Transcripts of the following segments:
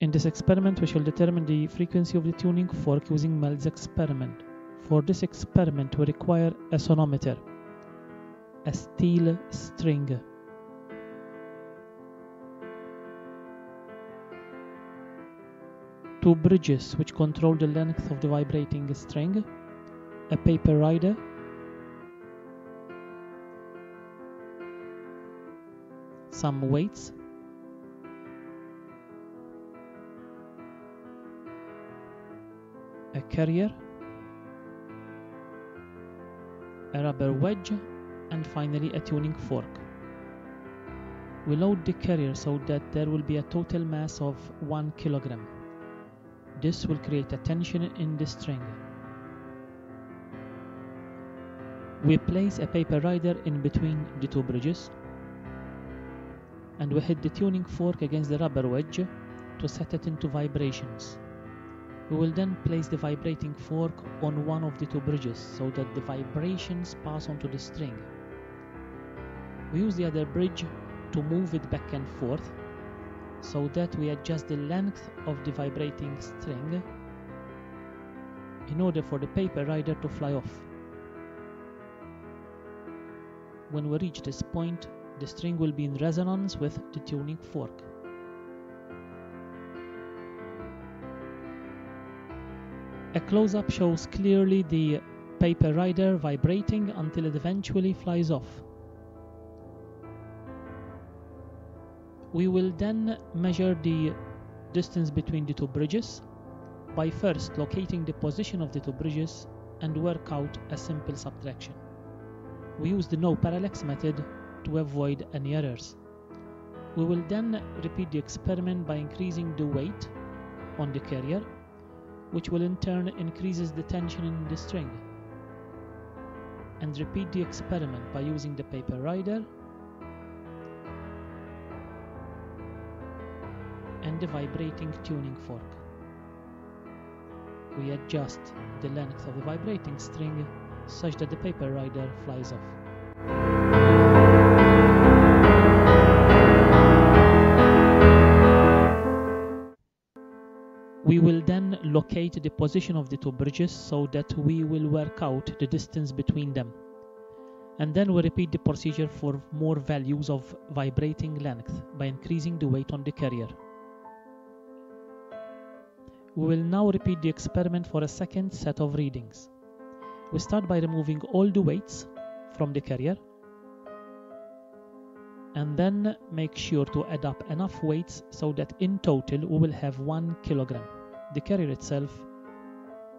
In this experiment, we shall determine the frequency of the tuning fork using Melde's experiment. For this experiment, we require a sonometer, a steel string, two bridges which control the length of the vibrating string, a paper rider, some weights, a carrier, a rubber wedge, and finally a tuning fork. We load the carrier so that there will be a total mass of 1 kilogram. This will create a tension in the string. We place a paper rider in between the two bridges, and we hit the tuning fork against the rubber wedge to set it into vibrations. We will then place the vibrating fork on one of the two bridges so that the vibrations pass onto the string. We use the other bridge to move it back and forth so that we adjust the length of the vibrating string in order for the paper rider to fly off. When we reach this point, the string will be in resonance with the tuning fork. A close-up shows clearly the paper rider vibrating until it eventually flies off. We will then measure the distance between the two bridges by first locating the position of the two bridges and work out a simple subtraction. We use the no parallax method to avoid any errors. We will then repeat the experiment by increasing the weight on the carrier, which will in turn increases the tension in the string, and repeat the experiment by using the paper rider and the vibrating tuning fork. We adjust the length of the vibrating string such that the paper rider flies off. We will then locate the position of the two bridges so that we will work out the distance between them. And then we repeat the procedure for more values of vibrating length by increasing the weight on the carrier. We will now repeat the experiment for a second set of readings. We start by removing all the weights from the carrier, and then make sure to add up enough weights so that in total we will have 1 kilogram. The carrier itself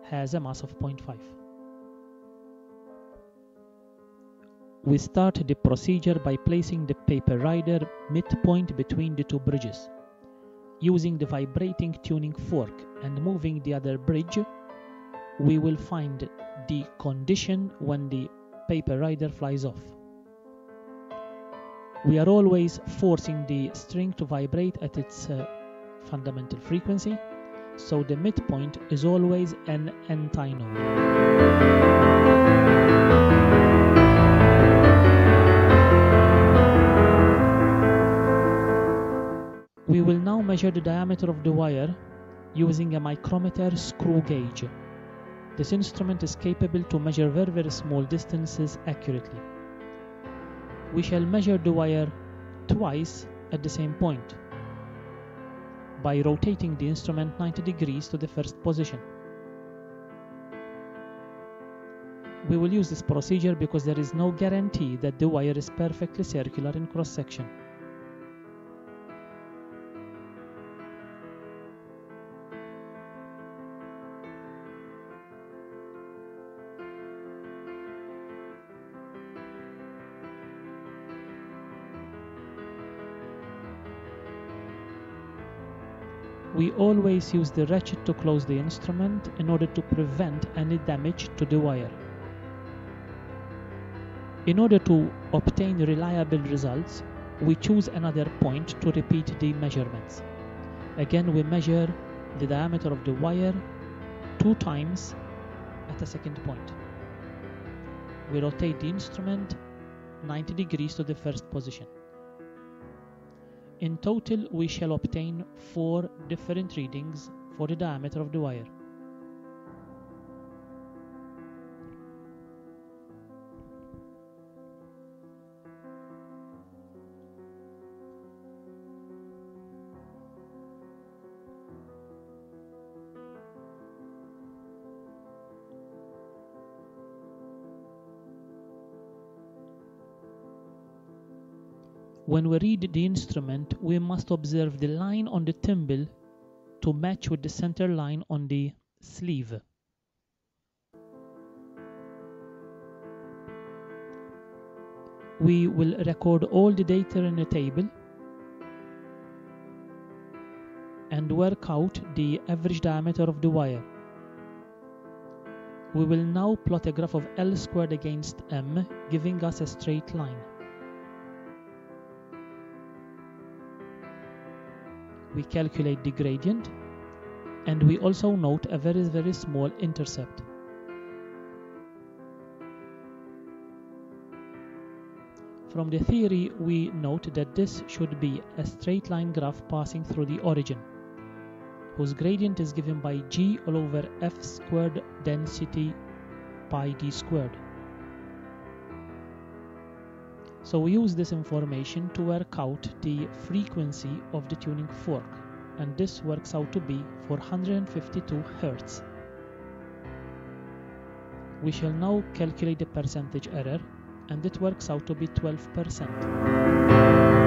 has a mass of 0.5. We start the procedure by placing the paper rider midpoint between the two bridges, using the vibrating tuning fork and moving the other bridge. We will find the condition when the paper rider flies off. We are always forcing the string to vibrate at its fundamental frequency, so the midpoint is always an antinode. We will now measure the diameter of the wire using a micrometer screw gauge. This instrument is capable to measure very small distances accurately. We shall measure the wire twice at the same point by rotating the instrument 90 degrees to the first position. We will use this procedure because there is no guarantee that the wire is perfectly circular in cross-section. We always use the ratchet to close the instrument in order to prevent any damage to the wire. In order to obtain reliable results, we choose another point to repeat the measurements. Again, we measure the diameter of the wire 2 times at a second point. We rotate the instrument 90 degrees to the first position. In total, we shall obtain 4 different readings for the diameter of the wire. When we read the instrument, we must observe the line on the thimble to match with the center line on the sleeve. We will record all the data in the table and work out the average diameter of the wire. We will now plot a graph of L squared against M, giving us a straight line. We calculate the gradient, and we also note a very small intercept. From the theory, we note that this should be a straight line graph passing through the origin, whose gradient is given by G all over F squared density pi d squared. So we use this information to work out the frequency of the tuning fork, and this works out to be 452 Hz. We shall now calculate the percentage error, and it works out to be 12%.